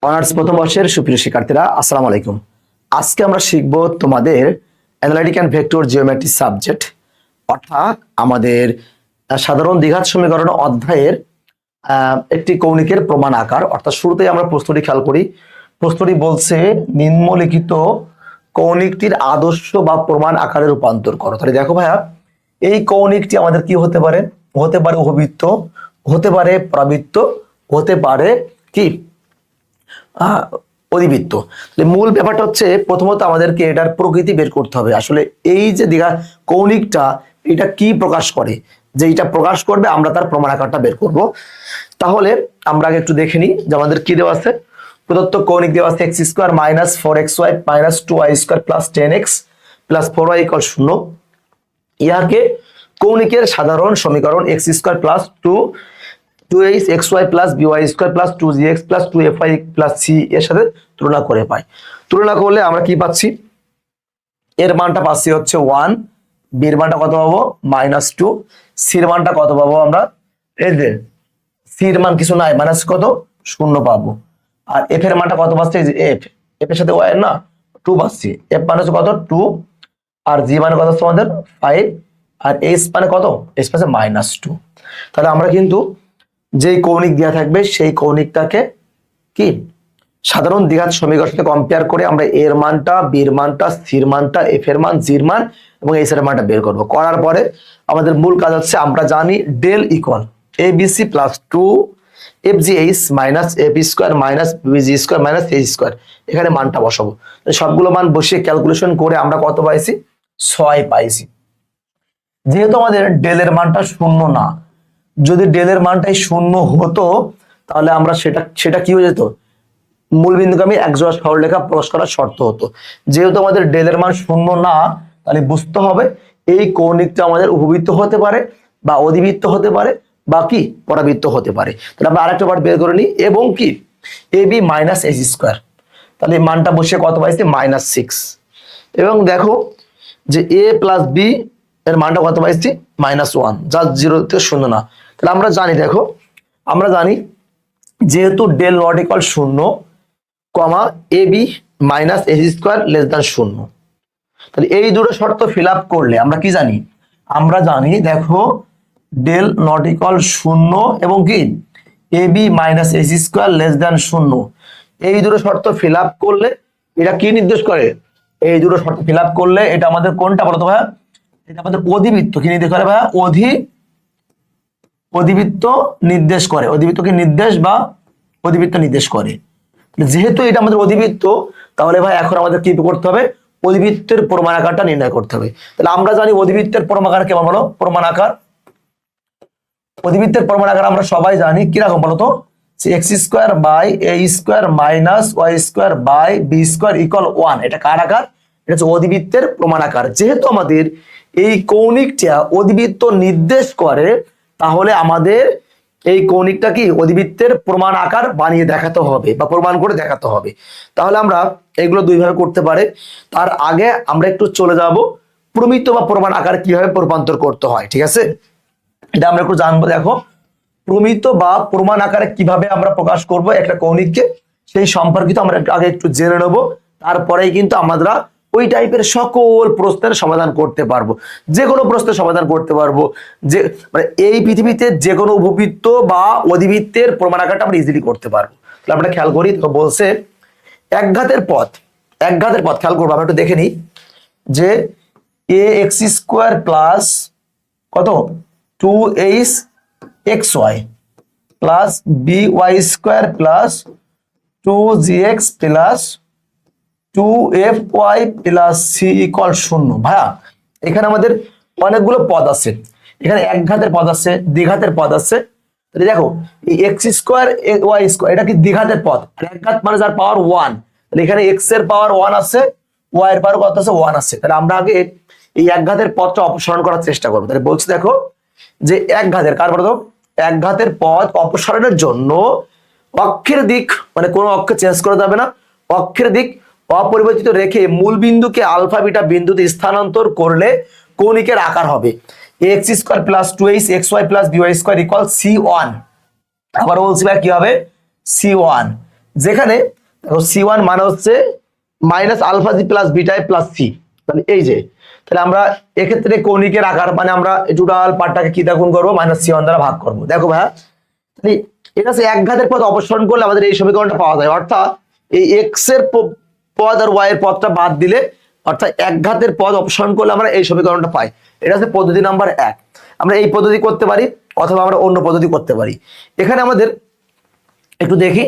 Honours প্রথম বর্ষের সুপ্রিয় শিক্ষার্থীরা, আসসালামু আলাইকুম। আজকে আমরা শিখব তোমাদের analytic and vector geometry subject, অর্থাৎ আমাদের সাধারণ দ্বিঘাত সমীকরণ অধ্যায়ের একটি কৌণিকের প্রমাণ আকার। অর্থাৎ শুরুতেই আমরা প্রশ্নটি খেয়াল করি। প্রশ্নটি বলছে নিম্নলিখিত কৌণিকটির আদর্শ বা প্রমাণ আকারে রূপান্তর করো। তাহলে দেখো ভাইয়া, এই কৌণিকটি আমাদের কি হতে পারে? হতে পারে উপবৃত্ত, হতে পারে পরাবৃত্ত, হতে পারে কি অধিবৃত্ত। মূল ব্যাপারটা হচ্ছে প্রথমত আমাদেরকে এটার প্রকৃতি বের করতে হবে। আসলে এই যে দীঘা কৌণিকটা, এটা কি প্রকাশ করে, যে এটা প্রকাশ করবে, আমরা তার প্রমাণ আকারটা বের করব। তাহলে আমরা আগে একটু দেখে নিই যে আমাদের কি দেওয়া আছে। প্রদত্ত কৌণিক দেওয়া আছে x square minus 4xy minus 2y square plus 10x plus 4y = 0। ইহাকে কৌণিকের সাধারণ সমীকরণ x square plus 2xy plus by square plus 2gx plus 2fy plus c এর সাথে তুলনা করে পাই। তুলনা করলে আমরা কি পাচ্ছি? এর মানটা পাচ্ছি হচ্ছে 1, বির মানটা কত পাবো? -2, সির মানটা কত পাবো আমরা? এই যে সির মান কিছু নাই, মাইনাস কত? 0 পাবো। আর এফ এর মানটা কত পাচ্ছি? এই যে এফ এর সাথে ওয়াই এর না 2 পাচ্ছি। এফ মানে কত? 2। আর জি মানে কত আমাদের? 5। আর এইচ মানে কত? এইচ পাচ্ছে -2। তাহলে আমরা কিন্তু যেই কৌণিক দেওয়া থাকবে সেই কৌণিকটাকে কি সাধারণ দ্বিঘাত সমীকরণের সাথে কম্পেয়ার করে আমরা এর মানটা, বির মানটা, সির মানটা, এফ এর মান, জির মান এবং এইচ এর মানটা বের করব। করার পরে আমাদের মূল কাজ হচ্ছে, আমরা জানি del equal A B C plus 2 F G H minus F square minus BG square minus H square. এখানে মানটা বসাবো। সবগুলো মান বসিয়ে ক্যালকুলেশন করে আমরা কত পাইছি? 6 পাইছি। যেহেতু আমাদের ডেলের মানটা 0 না, যদি ডেলের মানটাই 0 হতো তাহলে আমরা সেটা কি হয়ে যেত? মূলবিন্দুগামী এক জোড়া সরলরেখা প্রকাশ করার শর্ত হতো। যেহেতু আমাদের ডেলের মান 0 না, তাহলে বুঝতে হবে এই কৌণিকটা আমাদের উপবৃত্ত হতে পারে বা অধিবৃত্ত হতে পারে বা কি পরাবৃত্ত হতে পারে। তাহলে আমরা আরেকটা বার বের করে নিই, এবং কি A B minus H square. তাহলে মানটা বসে কত পাইছি? -6। এবং দেখো যে এ প্লাস বি এর মানটা কত পাইছি? -1, যা 0 থেকে 0 না। তাহলে আমরা জানি, দেখো আমরা জানি যেহেতু del not equal 0 comma a B minus H square less than 0, তাহলে এই দুটো শর্ত ফিল আপ করলে আমরা কি জানি? আমরা জানি দেখো ডেল নট ইকুয়াল 0 এবং কি A B minus H square less than 0, এই দুটো শর্ত ফিল আপ করলে এটা কি নির্দেশ করে? এই দুটো শর্ত ফিল আপ করলে এটা আমাদের কোনটা বলতো ভাইয়া? এটা আমাদের অধিবৃত্ত কি নির্দেশ করে ভাইয়া? অধিবৃত্ত নির্দেশ করে। অধিবৃত্তকে নির্দেশ বা অধিবৃত্ত নির্দেশ করে। যেহেতু এটা আমাদের অধিবৃত্ত, তাহলে ভাই এখন আমাদের কি করতে হবে? অধিবৃত্তের প্রমাণ আকারটা নির্ণয় করতে হবে। তাহলে আমরা জানি অধিবৃত্তের প্রমাণ আকার কেমন বলো? প্রমাণ আকার, অধিবৃত্তের প্রমাণ আকার আমরা সবাই জানি কিরকম বলতো? X square by a square minus y square by b square equal 1। এটা কার আকার? এটা হচ্ছে অধিবৃত্তের প্রমাণ আকার। যেহেতু আমাদের এই কৌণিকটা অধিবৃত্ত নির্দেশ করে, তাহলে আমাদের এই কৌণিকটা কি অধিবৃত্তের প্রমাণ আকার বানিয়ে দেখাতে হবে বা প্রমাণ করে দেখাতে হবে। তাহলে আমরা এগুলো দুইভাবে করতে পারে। তার আগে আমরা একটু চলে যাব প্রমিত বা প্রমাণ আকার কিভাবে রূপান্তর করতে হয়। ঠিক আছে, এটা আমরা একটু জানবো। দেখো প্রমিত বা প্রমাণ আকারে কিভাবে আমরা প্রকাশ করব একটা কৌণিককে, সেই সম্পর্কিত আমরা আগে একটু জেনে নেব। তারপরেই কিন্তু আমরা ওই টাইপের সকল প্রশ্নের সমাধান করতে পারবো, যে কোনো প্রশ্নের সমাধান করতে পারবো। যে মানে এই পৃথিবীতে যে কোনো উপবৃত্ত বা অধিবৃত্তের প্রমাণ আকারটা আমরা ইজিলি করতে পারবো। তাহলে আমরা খেয়াল করি, তো বলছে একঘাতের পথ খেয়াল করবো। আমরা একটু দেখে নিই যে এ এক্স স্কোয়ার প্লাস কত 2hxy plus by square plus 2gx plus 2fy plus c equal 0। ভাইয়া এখানে আমাদের অনেকগুলো পদ আছে, এখানে একঘাতের পদ আছে, দ্বিঘাতের পদ আছে। তাহলে দেখো এই এক্স স্কোয়ার ওয়াই স্কোয়ার এটা কি দ্বিঘাতের পদ, আর একঘাত মানে যার পাওয়ার 1। তাহলে এখানে এক্স এর পাওয়ার 1 আছে, ওয়াই এর পাওয়ার কত আছে? 1 আছে। তাহলে আমরা আগে এই একঘাতের পদটা অপসারণ করার চেষ্টা করবো। তাহলে বলছি দেখো যে একঘাতের কার বলতো? একঘাতের পদ অপসারণের জন্য অক্ষের দিক মানে কোনো অক্ষে চেঞ্জ করা যাবে না, অক্ষের দিক অপরিবর্তিত রেখে মূল বিন্দুকে আলফা বিটা বিন্দুতে স্থানান্তর করলে কৌণিকের আকার হবে x square plus 2hxy plus by square equal c1। আবার বলছি ভাই কি হবে? c1। যেখানে C1 মানে হচ্ছে minus alpha g plus beta plus c. তাহলে এই যে, তাহলে আমরা এক্ষেত্রে কৌণিকের আকার মানে আমরা টোটাল পার্টটাকে কি দ্বারা গুণ করবো, -C1 দ্বারা ভাগ করবো। দেখো ভাইয়া, তাহলে এটা হচ্ছে এক ঘাতের পদ অপসারণ করলে আমাদের এই সমীকরণটা পাওয়া যায়। অর্থাৎ এই এক্স এর পদ আর ওয়াই এর পদটা বাদ দিলে, অর্থাৎ এক ঘাতের পদ অপসারণ করলে আমরা এই সমীকরণটা পাই। এটা হচ্ছে পদ্ধতি নাম্বার 1। আমরা এই পদ্ধতি করতে পারি অথবা আমরা অন্য পদ্ধতি করতে পারি। এখানে আমাদের একটু দেখি,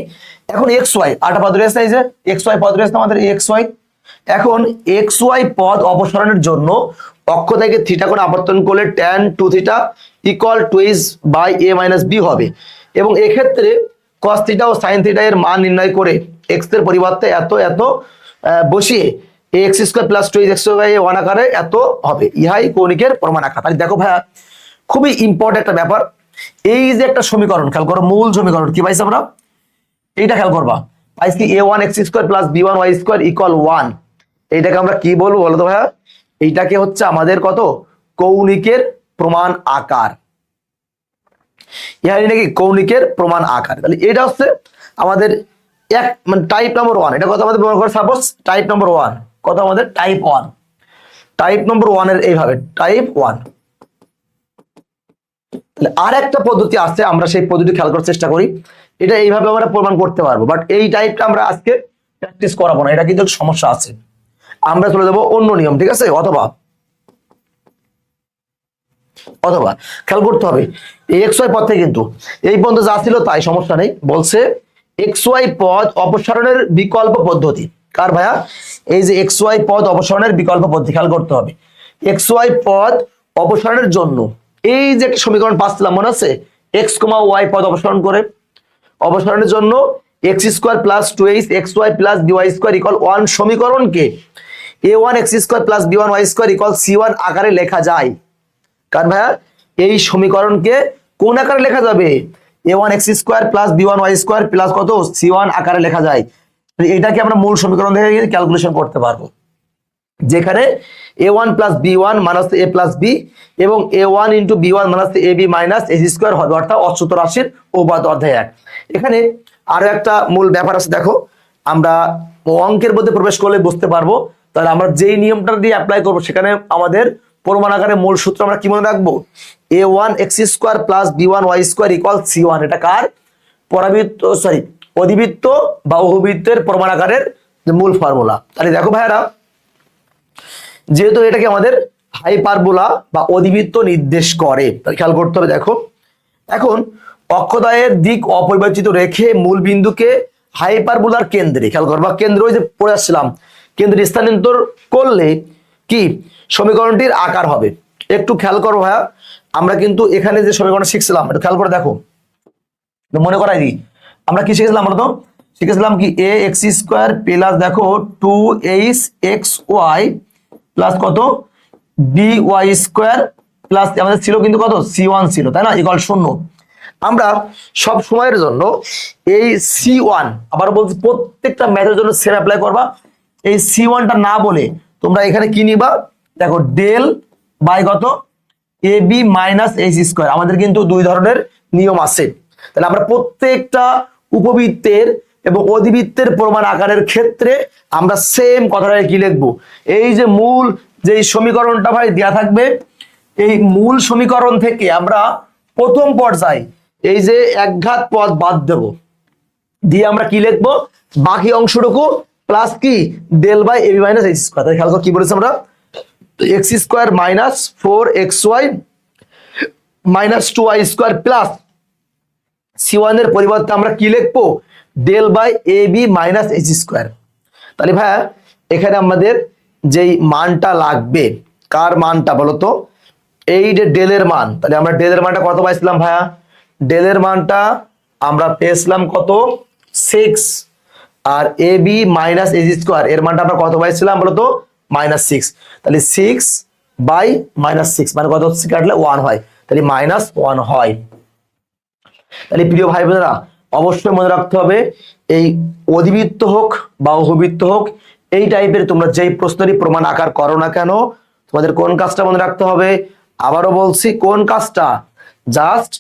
এখন এক্স ওয়াই আটা পদ রয়েছে, এই যে এক্স ওয়াই পদ রয়েছে আমাদের এক্স ওয়াই। এখন এক্স ওয়াই পদ অপসারণের জন্য অক্ষ থেকে থিটা কোণ আবর্তন করলে tan 2θ ইকুয়াল 2a - b হবে। এবং এক্ষেত্রে cos θ ও sin θ এর মান নির্ণয় করে এক্স এর পরিবর্তে এত এত বসিয়ে ax² + 2x² আকারে এত হবে। ইহাই কৌণিকের প্রমাণ আকার। তাহলে দেখো ভাইয়া, খুবই ইম্পর্টেন্ট একটা ব্যাপার। এই যে একটা সমীকরণ, খেয়াল করো, মূল সমীকরণ কি পাইছি আমরা, এইটা খেয়াল করবা, পাইছি a1x² + b1y² = 1। এইটাকে আমরা কি বলবো বলো তো ভাইয়া? এইটাকে হচ্ছে আমাদের কত, কৌণিকের প্রমাণ আকার। ইহাই নাকি কৌণিকের প্রমাণ আকার। তাহলে এটা হচ্ছে আমাদের এক মানে টাইপ নাম্বার 1। এটা কত আমাদের মনে করে, সাপোজ টাইপ নাম্বার 1 কত আমাদের, টাইপ 1। টাইপ নাম্বার 1 এর এইভাবে টাইপ 1। তাহলে আর একটা পদ্ধতি আছে, আমরা সেই পদ্ধতি খেয়াল করার চেষ্টা করি। এটা এইভাবে আমরা প্রমাণ করতে পারবো, বাট এই টাইপটা আমরা আজকে প্র্যাকটিস করাবো না, এটা কিন্তু সমস্যা আছে। আমরা চলে যাবো অন্য নিয়ম, ঠিক আছে? অথবা খেয়াল করতে হবে এই এক্স ওয়াই পদ থেকে কিন্তু এই পর্যন্ত যা ছিল তাই, সমস্যা নেই। বলছে এক্স ওয়াই পদ অপসারণের বিকল্প পদ্ধতি। কার ভাইয়া? এই যে এক্স ওয়াই পদ অপসারণের বিকল্প পদ্ধতি খেয়াল করতে হবে। এক্স ওয়াই পদ অপসারণের জন্য এই যে একটা সমীকরণ পাচ্ছিলাম মনে আছে, এক্স কমা ওয়াই পদ অপসারণ করে, অপসারণের জন্য x² + 2xy + by² = 1 সমীকরণকে a1x² + b1y² = c1 আকারে লেখা যায়। কারণ ভাইয়া, এই সমীকরণকে কোন আকারে লেখা যাবে, a1x² + b1y² + কত, c1 আকারে লেখা যায়। এটাকে আমরা মূল সমীকরণ থেকে ক্যালকুলেশন করতে পারবো, যেখানে a1 + b1 - a + b এবং a1 × b1 - ab - ac² হবে, অর্থাৎ অচ্যুত রাশির উপপাদ্য অধ্যায় 1। এখানে আরো একটা মূল ব্যাপার আছে, দেখো আমরা অঙ্কের মধ্যে প্রবেশ করলে বুঝতে পারবো। তাহলে আমরা যেই নিয়মটা দিয়ে অ্যাপ্লাই করবো, সেখানে আমাদের প্রমাণ আকারে মূল সূত্র আমরা কি মনে রাখবো, a1x² + b1y² = c1। এটা কার? পরাবৃত্ত অধিবৃত্ত বা অভিবৃত্তের প্রমাণ আকারের মূল ফর্মুলা। তাহলে দেখো ভাইয়ারা, যেহেতু এটাকে আমাদের হাইপারবোলা বা অধিবৃত্ত নির্দেশ করে, খেয়াল করতে হবে। দেখো, এখন অক্ষদ্বয়ের দিক অপরিবর্তিত রেখে মূল বিন্দুকে হাইপারবোলার কেন্দ্রে, খেয়াল করবা, কেন্দ্র ওই যে পড়ে আসছিলাম, কেন্দ্রে স্থানান্তর করলে কি সমীকরণটির আকার হবে। একটু খেয়াল করো ভাইয়া, আমরা কিন্তু এখানে যে সমীকরণ শিখছিলাম, একটু খেয়াল করে দেখো, মনে করাই দিই। আমরা কি শিখেছিলাম বলতো? শিখেছিলাম কি ax² প্লাস দেখো 2hxy প্লাস কত by² প্লাস আমাদের ছিল কিন্তু কত, c1 ছিল, তাই না, ইকুয়াল 0। আমরা সব সময়ের জন্য এই c1, আবার বলছি প্রত্যেকটা ম্যাথের জন্য সেম অ্যাপ্লাই করবা। এই c1টা না বলে তোমরা এখানে কি নিবা, দেখো ডেল বাই কত ab - ac²। আমাদের কিন্তু দুই ধরনের নিয়ম আছে। তাহলে আমরা প্রত্যেকটা উপবৃত্তের এবং অধিবৃত্তের প্রমাণ আকারের ক্ষেত্রে আমরা সেম কথাটা কি লিখবো, এই যে মূল যে সমীকরণটা ভাই দেয়া থাকবে, এই মূল সমীকরণ থেকে আমরা প্রথম পর্যায়ে এই যে একঘাত পদ বাদ দেব, দিয়ে আমরা কি লিখবো, বাকি অংশটুকু প্লাস কি ডেল বাই ab - ac²। তাহলে খেয়াল করো কি বলেছি আমরা, x² - 4xy - 2y² plus c1 এর পরিবর্তে আমরা কি লিখবো, ডেল বাই ab - ac²। তাহলে ভাইয়া, এখানে আমাদের যেই মানটা লাগবে, কার মানটা বলতো, এই যে ডেলের মান। তাহলে আমরা ডেলের মানটা কত পাইছিলাম ভাইয়া, ডেলের মানটা আমরা পেয়েছিলাম কত 6, আর ab - ac² এর মানটা আমরা কত পাইছিলাম বলতো, -6। তাহলে 6 বাই -6 মানে কত হচ্ছে, কাটলে 1 হয়, তাহলে -1 হয়। তাহলে প্রিয় ভাই বোনেরা, অবশ্যই মনে রাখতে হবে, এই অধিবৃত্ত হোক বা অভিবৃত্ত হোক, এই টাইপের তোমরা যেই প্রশ্নেরই প্রমাণ আকার করো না কেন, তোমাদের কোন কাজটা মনে রাখতে হবে, আবারও বলছি কোন কাজটা, জাস্ট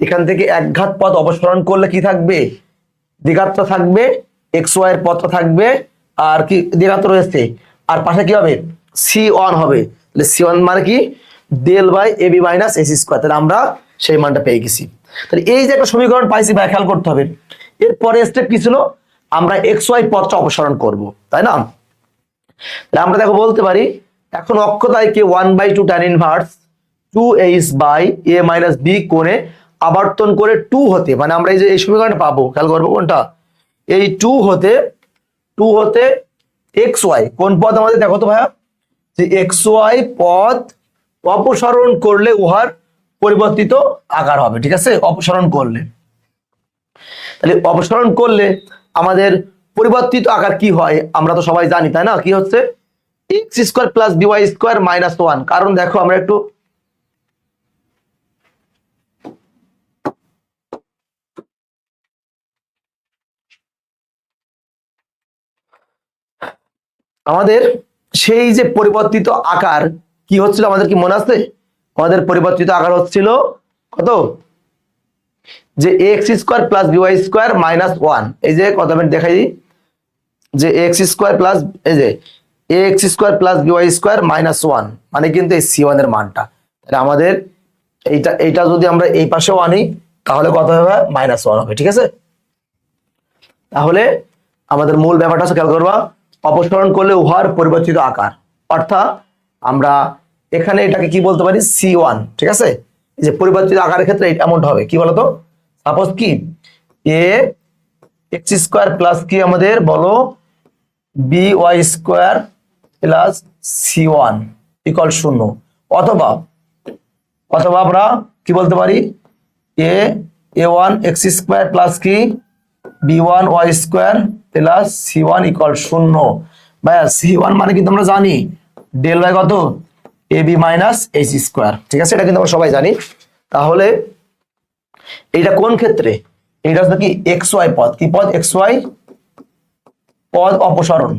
এখান থেকে একঘাত পদ অপসারণ করলে কি থাকবে, দ্বিঘাতটা থাকবে এক্স ওয়াই এর পদটা থাকবে আর কি দ্বিঘাত রয়েছে, আর পাশে কি হবে C1 হবে, তাহলে C1 মানে কি del by a b minus a c square, তাহলে আমরা সেই মানটা পেয়ে গেছি। তাহলে এই যে একটা সমীকরণ পাইছি ভাই খেয়াল করতে হবে, এরপরে স্টেপ কি ছিল, আমরা এক্স ওয়াই পদটা অপসারণ করব, তাই না? তাহলে আমরা দেখো বলতে পারি এখন অক্ষতায়কে 1/2 tan inverse 2h by a minus b কোণে আবর্তন করে 2 হতে, মানে আমরা এই যে এই সমীকরণটা পাবো, খেয়াল করবো কোনটা, এই 2 হতে xy কোন পদ আমাদের দেখো তো ভাইয়া, যে xy পদ অপসারণ করলে উহার পরিবর্তিত আকার হবে, ঠিক আছে, অপসারণ করলে। তাহলে অপসারণ করলে আমাদের পরিবর্তিত আকার কি হয় আমরা তো সবাই জানি, তাই না? কি হচ্ছে x square plus by square minus 1, কারণ দেখো আমরা একটু আমাদের সেই যে পরিবর্তিত আকার কি হচ্ছিল আমাদের কি মনে আছে, আমাদের পরিবর্তিত আকার হচ্ছিল কত, যে x square plus by square minus 1, এই যে কত আমি দেখাই যে এক্স স্কোয়ার প্লাস এই যে x square plus by square minus 1, মানে কিন্তু এই C1 এর মানটা, তাহলে আমাদের এইটা যদি আমরা এই পাশেও আনি তাহলে কত হবে -1 হবে, ঠিক আছে। তাহলে আমাদের মূল ব্যাপারটা হচ্ছে খেয়াল করবা, অপসারণ করলে উহার পরিবর্তিত আকার, অর্থাৎ আমরা এখানে এটাকে কি বলতে পারি C1, ঠিক আছে। এই যে পরিবর্তিত আকারের ক্ষেত্রে এমনটা হবে কি বলতো, সাপোজ কি এ এক্স স্কোয়ার প্লাস কি আমাদের বলো b y square plus C1 equal 0, অথবা আমরা কি বলতে পারি a1 এক্স স্কোয়ার প্লাস কি b1 y square plus C1 equal 0, ভাইয়া C1 মানে কিন্তু আমরা জানি ডেল বাই কত ab মাইনাস এইচ স্কোয়ার, ঠিক আছে, এটা কিন্তু আমরা সবাই জানি। তাহলে এইটা কোন ক্ষেত্রে, এইটা হচ্ছে কি এক্স ওয়াই পদ, কি পদ এক্স ওয়াই পদ অপসারণ,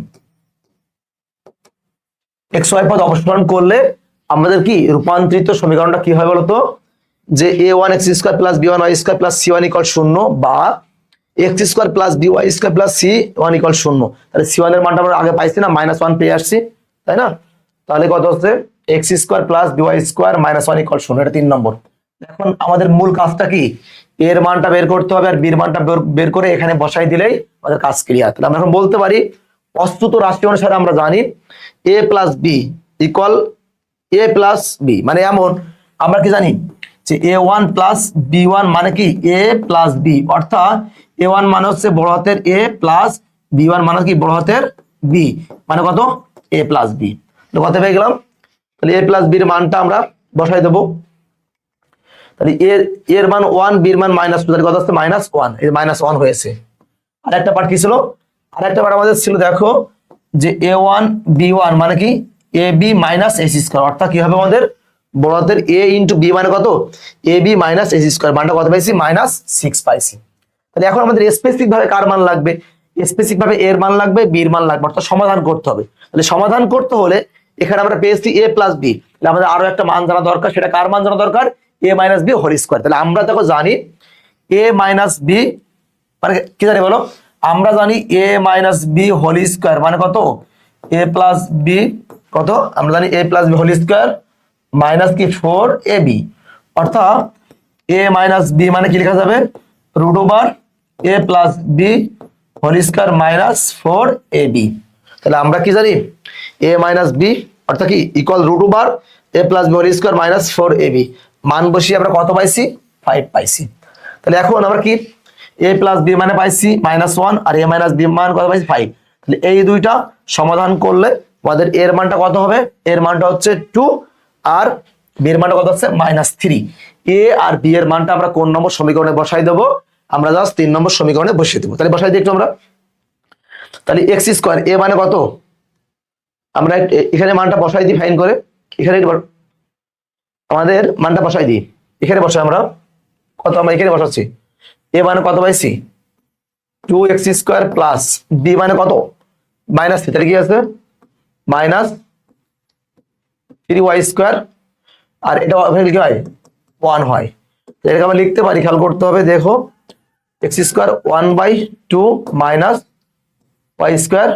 এক্স ওয়াই পদ অপসারণ করলে আমাদের কি রূপান্তরিত সমীকরণটা কি হয় বলতো, যে a1 x square plus b1 y square plus C1 equal 0 বা x square plus b y square plus C1 equal 0, তাহলে C1 এর মানটা আমরা আগে পাইছি না -1 পেয়ে আসছি, তাই না? তাহলে কত হচ্ছে x square plus b y square -1 equal 0, এটা 3 নম্বর। এখন আমাদের মূল কাজটা কি, এর মানটা বের করতে হবে আর বির মানটা বের করে এখানে বসাই দিলেই আমাদের কাজ ক্লিয়ার। তাহলে আমরা এখন বলতে পারি প্রস্তুত রাশি অনুসারে আমরা জানি a plus b equal a plus b, মানে এমন আমরা কি জানি যে a1 প্লাস b1 মানে কি a প্লাস বি, অর্থাৎ a1 মানে হচ্ছে বড় হাতের a প্লাস b1 মানে কি বড় হাতের b, মানে কত a প্লাস বি, কত পেয়ে গেলাম। তাহলে a প্লাস বির মানটা আমরা বসাই দেবো, তাহলে এর মান 1 বির মান -2, তাহলে কত হচ্ছে -1, এই -1 হয়েছে। আর একটা পার্ট কি ছিল, আর একটা পার্ট আমাদের ছিল দেখো যে a1 b1 মানে কি ab মাইনাস এসি স্কয়ার, অর্থাৎ কি হবে আমাদের বড় হাতের a ইনটু b মানে কত ab মাইনাস এসি স্কয়ার, মানটা কত পাইছি -6 পাইছি। তাহলে এখন আমাদের স্পেসিফিক ভাবে কার মান লাগবে, স্পেসিফিক ভাবে এর মান লাগবে বির মান লাগবে, অর্থাৎ সমাধান করতে হবে। তাহলে সমাধান করতে হলে এখানে আমরা পেয়েছি a প্লাস বি, তাহলে আমাদের আরো একটা মান জানা দরকার, সেটা কার মান জানা দরকার a minus b whole square. তাহলে আমরা দেখো জানি a মাইনাস বি মানে কি জানি বলো, আমরা জানি a minus b whole square মানে কত a প্লাস বি, কত আমরা জানি a plus b whole square minus কি 4ab, অর্থাৎ a মাইনাস বি মানে কি লেখা যাবে root over a plus b whole square minus 4ab। তাহলে আমরা কি জানি a মাইনাস বি অর্থাৎ কি equal root over a plus b whole square minus 4ab, মান বসিয়ে আমরা কত পাইছি 5 পাইছি। তাহলে এখন আমরা কি a প্লাস বি মানে পাইছি -1 আর a মাইনাস বি মান কত পাইছি 5, তাহলে এই দুইটা সমাধান করলে আমাদের এর মানটা কত হবে, এর মানটা হচ্ছে 2 আর বি এর মানটা কত হচ্ছে -3। a আর বি এর মানটা আমরা কোন নম্বর সমীকরণে বসাই দেব, আমরা জাস্ট 3 নম্বর সমীকরণে বসিয়ে দেব। তাহলে বসাই দিই একটু আমরা, তাহলে এক্স স্কয়ার a মানে কত, আমরা এখানে মানটা বসাই দিই ফাইন করে, এখানে আমাদের মানটা বসাই দিই, এখানে বসাই আমরা কত, আমরা এখানে বসাচ্ছি a মানে কত পাইছি 2x স্কয়ার প্লাস b মানে কত -3, তাহলে কি আছে -3y স্কয়ার, আর এটা কি হয় 1 হয়, এটাকে আমরা লিখতে পারি, খেয়াল করতে হবে দেখো x square 1/2 minus y square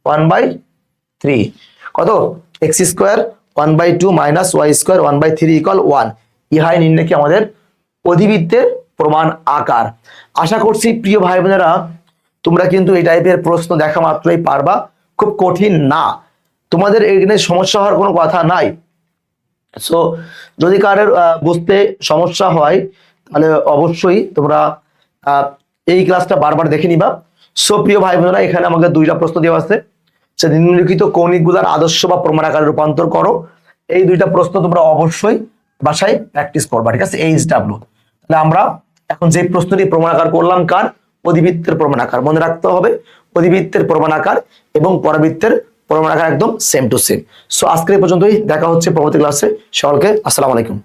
1/3 কত x square 1/2 minus y square 1/3 equal 1। ইহাই নির্ণয় কি আমাদের অধিবৃত্তের প্রমাণ আকার। আশা করছি প্রিয় ভাই বোনেরা তোমরা কিন্তু এই টাইপের প্রশ্ন দেখা মাত্রই পারবা, খুব কঠিন না, তোমাদের এখানে সমস্যা হওয়ার কোনো কথা নাই। সো যদি কারোর বুঝতে সমস্যা হয় তাহলে অবশ্যই তোমরা এই ক্লাসটা বারবার দেখে নিবা। সো প্রিয় ভাই বোনেরা এখানে আমাকে দুইটা প্রশ্ন দেওয়া আছে, সে নিম্নলিখিত কৌণিকগুলোর আদর্শ বা প্রমাণ আকারে রূপান্তর করো। এই দুইটা প্রশ্ন তোমরা অবশ্যই বাসায় প্র্যাকটিস করবা, ঠিক আছে। এইচডব্লিউ তাহলে আমরা এখন যে প্রশ্নটি প্রমাণ আকার করলাম কার অধিবৃত্তের প্রমাণ আকার, মনে রাখতে হবে অধিবৃত্তের প্রমাণ আকার এবং পরাবৃত্তের প্রমাণ আকার একদম সেম টু সেম। সো আজকে এই পর্যন্তই, দেখা হচ্ছে পরবর্তী ক্লাসে। সকলকে আসসালামু আলাইকুম।